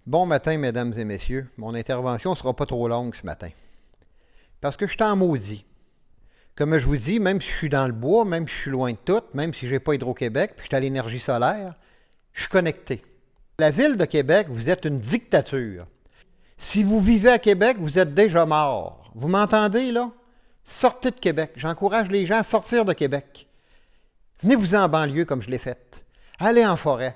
Bon matin, mesdames et messieurs. Mon intervention ne sera pas trop longue ce matin. Parce que je suis en maudit. Comme je vous dis, même si je suis dans le bois, même si je suis loin de tout, même si je n'ai pas Hydro-Québec, puis je suis à l'énergie solaire, je suis connecté. La ville de Québec, vous êtes une dictature. Si vous vivez à Québec, vous êtes déjà mort. Vous m'entendez, là? Sortez de Québec. J'encourage les gens à sortir de Québec. Venez-vous en banlieue comme je l'ai fait. Allez en forêt.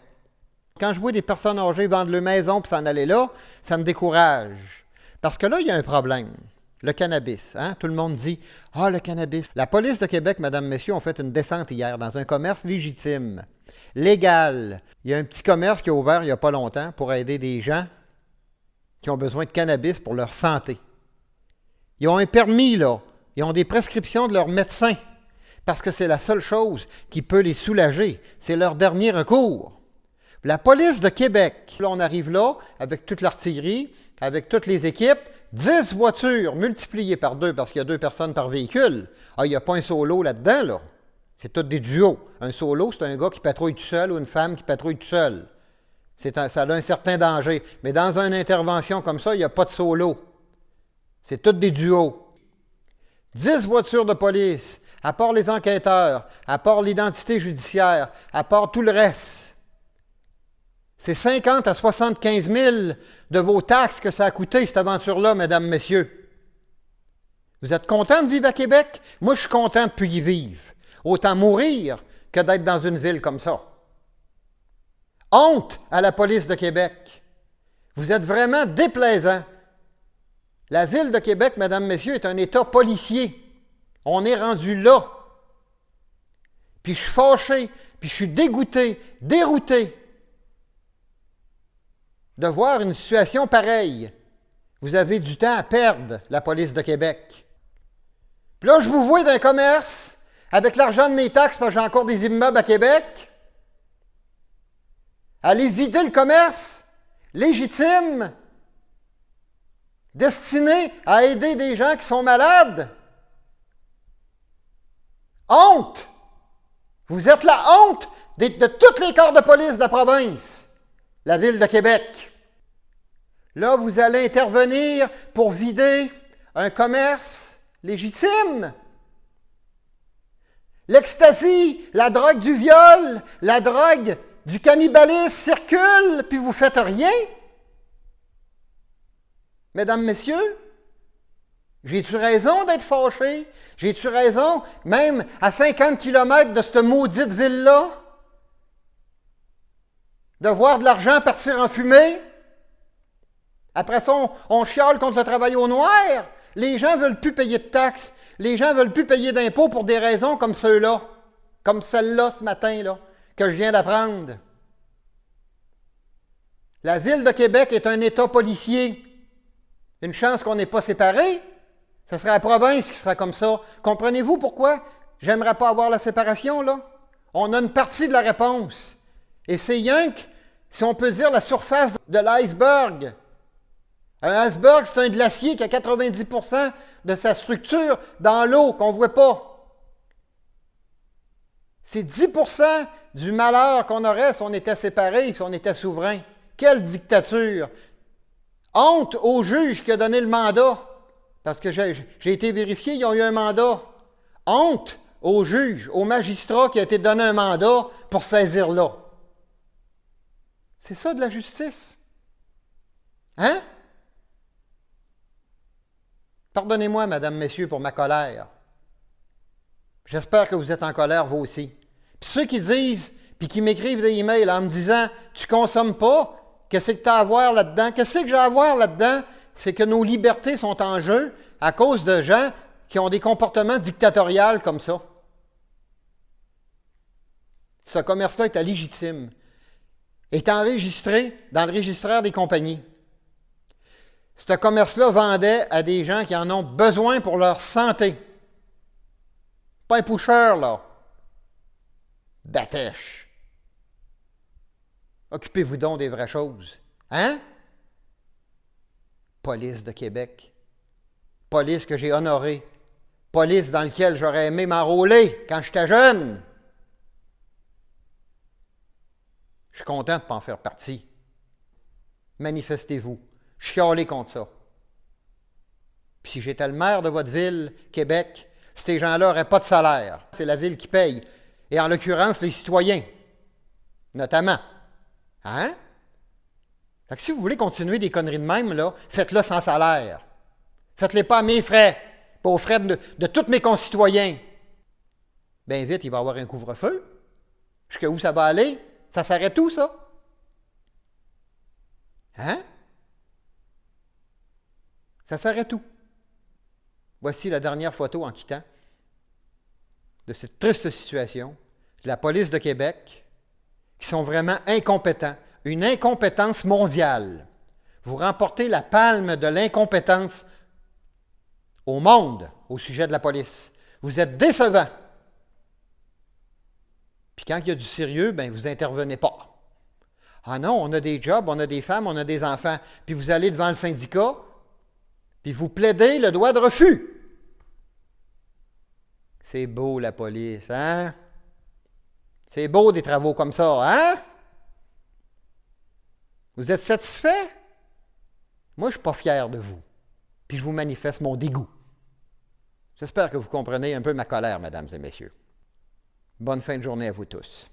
Quand je vois des personnes âgées vendre leur maison et s'en aller là, ça me décourage. Parce que là, il y a un problème. Le cannabis. Hein? Tout le monde dit « Ah, le cannabis ». La police de Québec, mesdames, messieurs, ont fait une descente hier dans un commerce légitime, légal. Il y a un petit commerce qui a ouvert il n'y a pas longtemps pour aider des gens qui ont besoin de cannabis pour leur santé. Ils ont un permis, là. Ils ont des prescriptions de leur médecin parce que c'est la seule chose qui peut les soulager. C'est leur dernier recours. La police de Québec, là, on arrive là avec toute l'artillerie, avec toutes les équipes, 10 voitures multipliées par 2 parce qu'il y a 2 personnes par véhicule. Ah, il n'y a pas un solo là-dedans, là. C'est tous des duos. Un solo, c'est un gars qui patrouille tout seul ou une femme qui patrouille tout seul. Ça a un certain danger. Mais dans une intervention comme ça, il n'y a pas de solo. C'est tous des duos. 10 voitures de police, à part les enquêteurs, à part l'identité judiciaire, à part tout le reste. C'est 50 à 75 000 de vos taxes que ça a coûté, cette aventure-là, mesdames, messieurs. Vous êtes contents de vivre à Québec? Moi, je suis content de plus y vivre. Autant mourir que d'être dans une ville comme ça. Honte à la police de Québec. Vous êtes vraiment déplaisants. La ville de Québec, mesdames, messieurs, est un État policier. On est rendu là. Puis je suis fâché, puis je suis dégoûté, dérouté de voir une situation pareille. Vous avez du temps à perdre, la police de Québec. Puis là, je vous vois d'un commerce, avec l'argent de mes taxes, parce que j'ai encore des immeubles à Québec, aller vider le commerce, légitime, destiné à aider des gens qui sont malades. Honte! Vous êtes la honte de tous les corps de police de la province. La ville de Québec. Là, vous allez intervenir pour vider un commerce légitime. L'ecstasy, la drogue du viol, la drogue du cannibalisme circule, puis vous ne faites rien. Mesdames, messieurs, j'ai-tu raison d'être fâché? J'ai-tu raison, même à 50 km de cette maudite ville-là? De voir de l'argent partir en fumée. Après ça, on chiale contre le travail au noir. Les gens ne veulent plus payer de taxes. Les gens ne veulent plus payer d'impôts pour des raisons comme ceux-là. Comme celle-là ce matin, là, que je viens d'apprendre. La ville de Québec est un État policier. Une chance qu'on n'est pas séparés. Ce serait la province qui sera comme ça. Comprenez-vous pourquoi j'aimerais pas avoir la séparation, là? On a une partie de la réponse. Et c'est rien que, si on peut dire, la surface de l'iceberg. Un iceberg, c'est un glacier qui a 90% de sa structure dans l'eau qu'on ne voit pas. C'est 10% du malheur qu'on aurait si on était séparés, si on était souverain. Quelle dictature! Honte au juge qui a donné le mandat. Parce que j'ai été vérifié, ils ont eu un mandat. Honte au juge, au magistrat qui a été donné un mandat pour saisir là. C'est ça de la justice. Hein? Pardonnez-moi, mesdames, messieurs, pour ma colère. J'espère que vous êtes en colère, vous aussi. Puis ceux qui disent, puis qui m'écrivent des emails en me disant « Tu ne consommes pas? Qu'est-ce que tu as à voir là-dedans? » Qu'est-ce que j'ai à voir là-dedans? C'est que nos libertés sont en jeu à cause de gens qui ont des comportements dictatoriaux comme ça. Ce commerce-là est légitime. Est enregistré dans le registraire des compagnies. Ce commerce-là vendait à des gens qui en ont besoin pour leur santé. Pas un pusher, là. Batèche. Occupez-vous donc des vraies choses. Hein? Police de Québec. Police que j'ai honorée. Police dans laquelle j'aurais aimé m'enrôler quand j'étais jeune. Je suis content de ne pas en faire partie. manifestez-vous. Chialez contre ça. Puis si j'étais le maire de votre ville, Québec, ces gens-là n'auraient pas de salaire. C'est la ville qui paye. Et en l'occurrence, les citoyens, notamment. Hein? Fait que si vous voulez continuer des conneries de même, là, faites-le sans salaire. Faites-les pas à mes frais, pas aux frais de tous mes concitoyens. Bien vite, il va y avoir un couvre-feu. Jusqu'à où ça va aller? Ça s'arrête où, ça? Hein? Ça s'arrête où? Voici la dernière photo en quittant de cette triste situation de la police de Québec, qui sont vraiment incompétents. Une incompétence mondiale. Vous remportez la palme de l'incompétence au monde au sujet de la police. Vous êtes décevants. Puis quand il y a du sérieux, bien, vous n'intervenez pas. Ah non, on a des jobs, on a des femmes, on a des enfants. Puis vous allez devant le syndicat, puis vous plaidez le droit de refus. C'est beau, la police, hein? C'est beau des travaux comme ça, hein? Vous êtes satisfait? Moi, je ne suis pas fier de vous. Puis je vous manifeste mon dégoût. J'espère que vous comprenez un peu ma colère, mesdames et messieurs. Bonne fin de journée à vous tous.